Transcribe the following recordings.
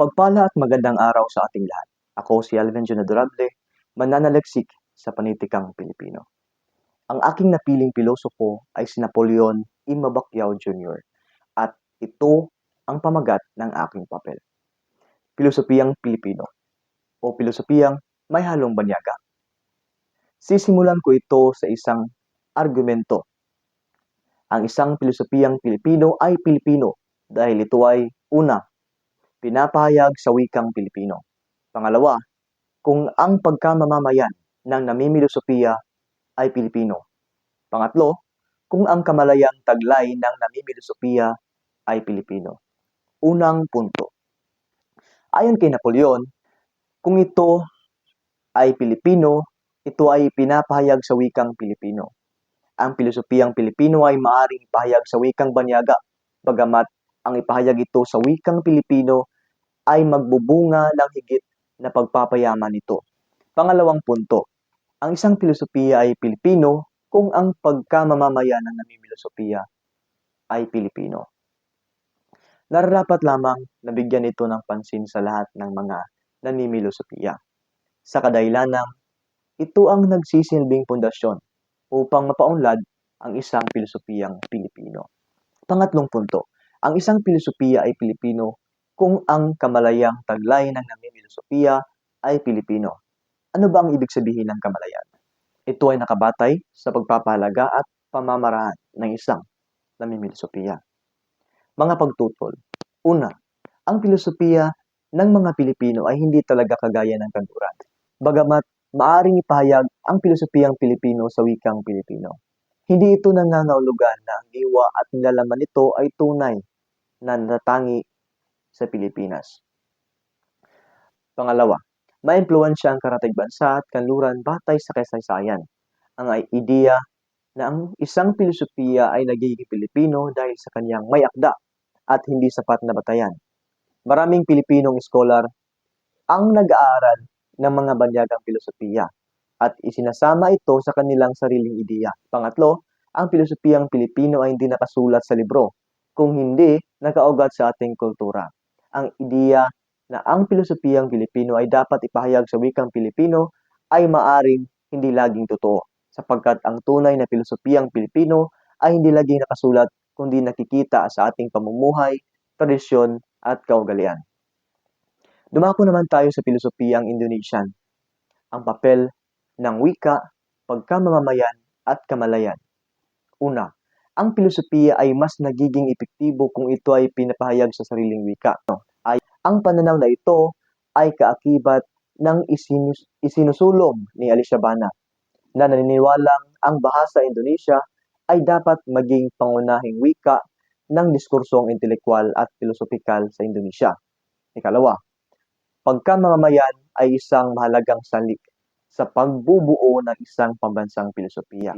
Pagpala at magandang araw sa ating lahat. Ako si Alvin John Adorable, mananaliksik sa panitikang Pilipino. Ang aking napiling pilosopo ay si Napoleon I. Mabacquiao Jr. at ito ang pamagat ng aking papel. Pilosopiyang Pilipino o pilosopiyang may halong banyaga. Sisimulan ko ito sa isang argumento. Ang isang pilosopiyang Pilipino ay Pilipino dahil ito ay una, pinapahayag sa wikang Pilipino. Pangalawa, kung ang pagkamamamayan ng namimilosopiya ay Pilipino. Pangatlo, kung ang kamalayang taglay ng namimilosopiya ay Pilipino. Unang punto. Ayon kay Napoleon, kung ito ay Pilipino, ito ay pinapahayag sa wikang Pilipino. Ang pilosopiyang Pilipino ay maaaring ipahayag sa wikang banyaga, bagamat ang ipahayag ito sa wikang Pilipino ay magbubunga ng higit na pagpapayaman nito. Pangalawang punto, ang isang pilosopiya ay Pilipino kung ang pagkamamamayan ng namimilosopiya ay Pilipino. Nararapat lamang na bigyan ito ng pansin sa lahat ng mga namimilosopiya. Sa kadahilanang, ito ang nagsisilbing pundasyon upang mapaunlad ang isang pilosopiyang Pilipino. Pangatlong punto, ang isang pilosopiya ay Pilipino kung ang kamalayang taglay ng namimilosopiya ay Pilipino. Ano ba ang ibig sabihin ng kamalayan? Ito ay nakabatay sa pagpapahalaga at pamamaraan ng isang namimilosopiya. Mga pagtutol. Una, ang pilosopiya ng mga Pilipino ay hindi talaga kagaya ng kanluran. Bagamat maaring ipahayag ang pilosopiyang Pilipino sa wikang Pilipino. Hindi ito nangangahulugan na ang diwa at nilalaman nito ay tunay na natatangi sa Pilipinas. Pangalawa, maimpluwensya ang karatig bansa at kanluran batay sa kasaysayan. Ang ideya na ang isang pilosopiya ay nagiging Pilipino dahil sa kanyang may akda at hindi sapat na batayan. Maraming Pilipinong scholar ang nag-aaral ng mga banyagang pilosopiya at isinasama ito sa kanilang sariling ideya. Pangatlo, ang pilosopiyang Pilipino ay hindi nakasulat sa libro, kung hindi nakaugat sa ating kultura. Ang ideya na ang pilosopiyang Pilipino ay dapat ipahayag sa wikang Pilipino ay maaring hindi laging totoo, sapagkat ang tunay na pilosopiyang Pilipino ay hindi laging nakasulat kundi nakikita sa ating pamumuhay, tradisyon at kaugalian. Dumako naman tayo sa pilosopiyang Indonesian. Ang papel ng wika, pagkamamamayan at kamalayan. Una, ang pilosopiya ay mas nagiging epektibo kung ito ay pinapahayag sa sariling wika. Ang pananaw na ito ay kaakibat ng isinusulong ni Alisabana na naniniwalang ang bahasa Indonesia ay dapat maging pangunahing wika ng diskursong intelekwal at pilosopikal sa Indonesia. Ikalawa, pagkamamamayan ay isang mahalagang salik sa pagbubuo ng isang pambansang pilosopiya.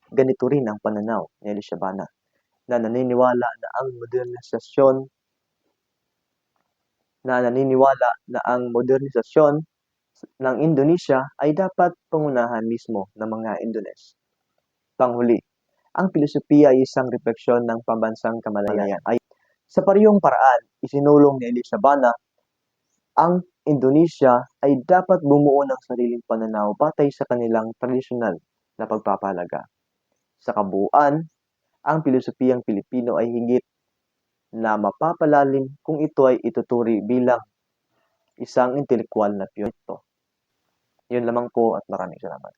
Ganito rin ang pananaw ni Alisabana na naniniwala na ang modernisasyon ng Indonesia ay dapat pangunahan mismo ng mga Indones. Panghuli, ang pilosopiya ay isang refleksyon ng pambansang kamalayan. Sa parehong paraan, isinulong ni Alisabana ang Indonesia ay dapat bumuo ng sariling pananaw batay sa kanilang tradisyonal na pagpapahalaga. Sa kabuuan, ang pilosopiyang Pilipino ay higit na mapapalalim kung ito ay ituturi bilang isang intelekwal na proyekto. Yun lamang po at maraming salamat.